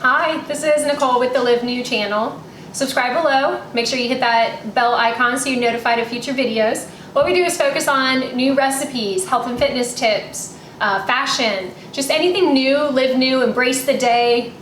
Hi, this is Nicole with the Live New channel. Subscribe below, make sure you hit that bell icon so you're notified of future videos. What we do is focus on new recipes, health and fitness tips, fashion, just anything new, live new, embrace the day,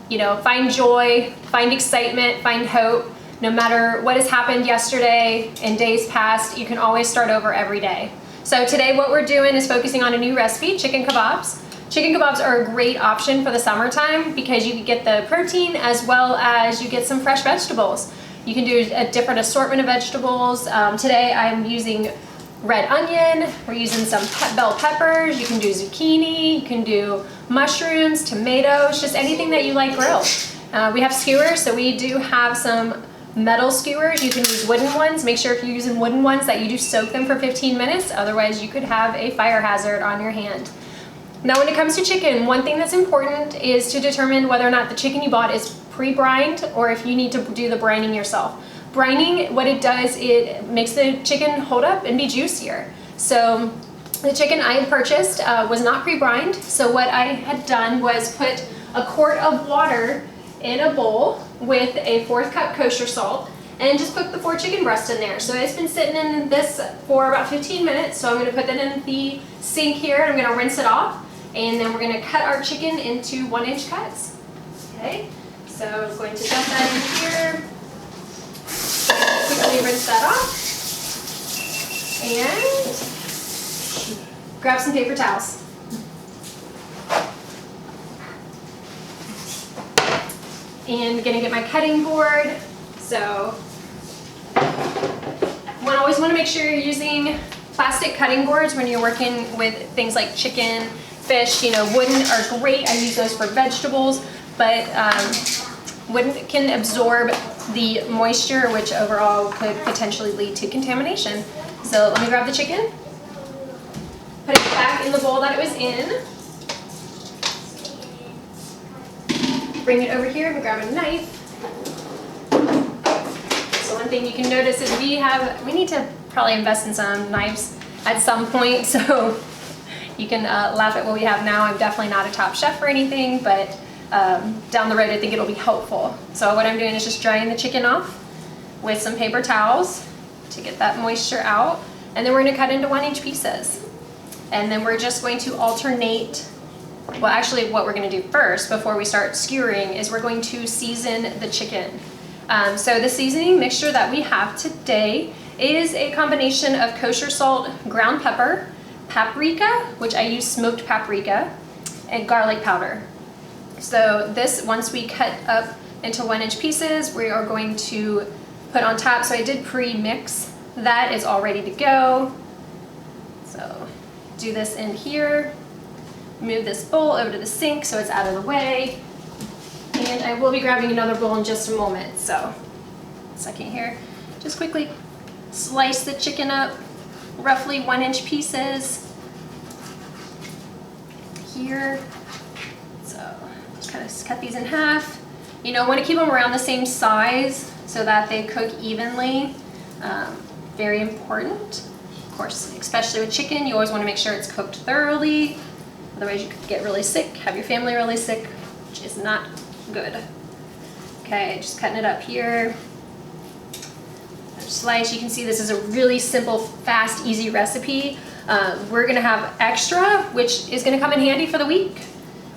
you know, find joy, find excitement, find hope. No matter what has happened yesterday and days past, you can always start over every day. So today what we're doing is focusing on a new recipe, chicken kababs. Chicken kababs are a great option for the summertime because you can get the protein as well as you get some fresh vegetables. You can do a different assortment of vegetables. Today I'm using red onion, we're using some bell peppers, you can do zucchini, you can do mushrooms, tomatoes, just anything that you like grilled. We have skewers, so we do have some metal skewers. You can use wooden ones. Make sure if you're using wooden ones that you do soak them for 15 minutes, otherwise you could have a fire hazard on your hand. Now when it comes to chicken, one thing that's important is to determine whether or not the chicken you bought is pre-brined or if you need to do the brining yourself. Brining, what it does, it makes the chicken hold up and be juicier. So the chicken I had purchased was not pre-brined, so what I had done was put a quart of water in a bowl with a 1/4 cup kosher salt and just cook the 4 chicken breasts in there. So it's been sitting in this for about 15 minutes, so I'm going to put that in the sink here and I'm going to rinse it off. And then we're going to cut our chicken into 1-inch cuts. Okay, so I'm going to dump that in here. Quickly rinse that off. And grab some paper towels. And I'm going to get my cutting board. So you always want to make sure you're using plastic cutting boards when you're working with things like chicken, fish. You know, wooden are great. I use those for vegetables, but wooden can absorb the moisture, which overall could potentially lead to contamination. So let me grab the chicken, put it back in the bowl that it was in, bring it over here, and grab a knife. So one thing you can notice is we need to probably invest in some knives at some point, so you can laugh at what we have now. I'm definitely not a top chef or anything, but down the road I think it'll be helpful. So what I'm doing is just drying the chicken off with some paper towels to get that moisture out, and then we're going to cut into 1-inch pieces. And then we're just going to alternate. Well, actually what we're going to do first before we start skewering is we're going to season the chicken. So the seasoning mixture that we have today is a combination of kosher salt, ground pepper, paprika, which I use smoked paprika, and garlic powder. So this, once we cut up into 1-inch pieces, we are going to put on top. So I did pre-mix that, is all ready to go. So do this in here, move this bowl over to the sink so it's out of the way, and I will be grabbing another bowl in just a moment. So second here, just quickly slice the chicken up, roughly 1-inch pieces here. So just kind of cut these in half. You know, want to keep them around the same size so that they cook evenly. Very important. Of course, especially with chicken, you always want to make sure it's cooked thoroughly. Otherwise you could get really sick, have your family really sick, which is not good. Okay, just cutting it up here. Slice. You can see this is a really simple, fast, easy recipe. We're gonna have extra, which is gonna come in handy for the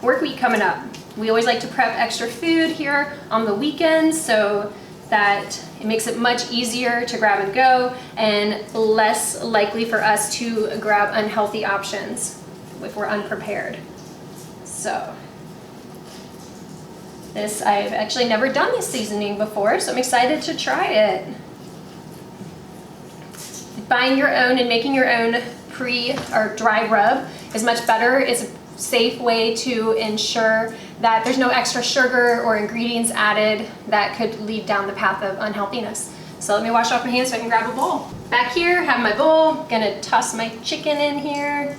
work week coming up. We always like to prep extra food here on the weekends so that it makes it much easier to grab and go and less likely for us to grab unhealthy options if we're unprepared. So this, I've actually never done this seasoning before, so I'm excited to try it. Buying your own and making your own or dry rub is much better. It's a safe way to ensure that there's no extra sugar or ingredients added that could lead down the path of unhealthiness. So let me wash off my hands so I can grab a bowl. Back here, have my bowl. Gonna toss my chicken in here.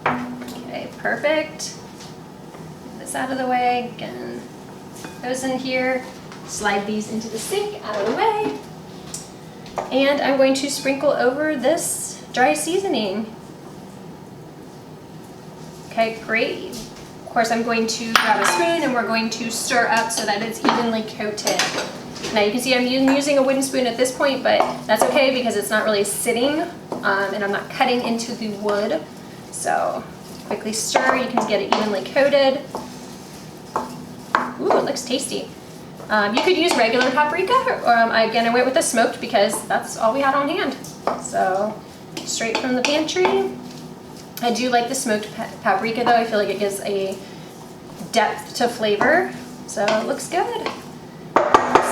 Okay, perfect. Get this out of the way. Again, those in here. Slide these into the sink, out of the way. And I'm going to sprinkle over this dry seasoning. Okay, great. course, I'm going to grab a spoon and we're going to stir up so that it's evenly coated. Now you can see I'm using a wooden spoon at this point, but that's okay because it's not really sitting and I'm not cutting into the wood. So quickly stir, you can get it evenly coated. Ooh, it looks tasty. You could use regular paprika, or again I went with the smoked because that's all we had on hand. So straight from the pantry. I do like the smoked paprika though. I feel like it gives a depth to flavor. So it looks good.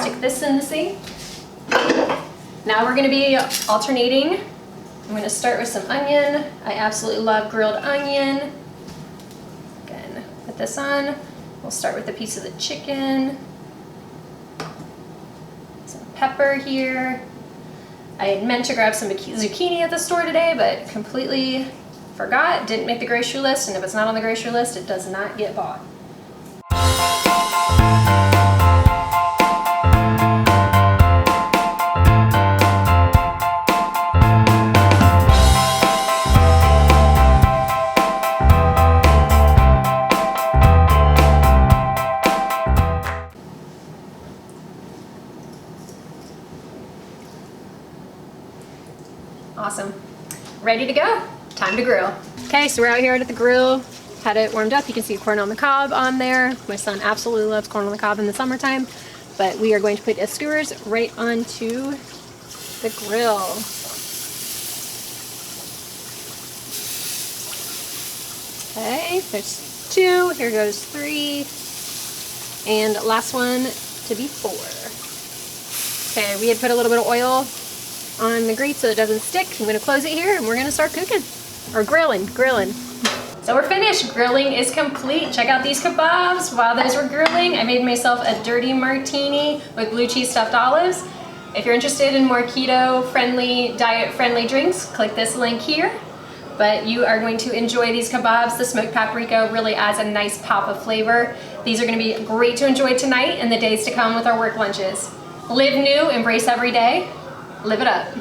Stick this in the sink. Now we're going to be alternating. I'm going to start with some onion. I absolutely love grilled onion. Again, put this on. We'll start with a piece of the chicken. Some pepper here. I had meant to grab some zucchini at the store today, but completely forgot. Didn't make the grocery list, and if it's not on the grocery list, it does not get bought. Awesome. Ready to go. Time to grill. Okay, so we're out here at the grill. Had it warmed up. You can see corn on the cob on there. My son absolutely loves corn on the cob in the summertime. But we are going to put skewers right onto the grill. Okay, there's 2. Here goes 3. And last one to be 4. Okay, we had put a little bit of oil on the grate so it doesn't stick. I'm going to close it here and we're going to start cooking. Or grilling. So we're finished. Grilling is complete. Check out these kebabs. While those were grilling, I made myself a dirty martini with blue cheese stuffed olives. If you're interested in more keto-friendly, diet-friendly drinks, click this link here. But you are going to enjoy these kebabs. The smoked paprika really adds a nice pop of flavor. These are going to be great to enjoy tonight and the days to come with our work lunches. Live new, embrace every day. Live it up.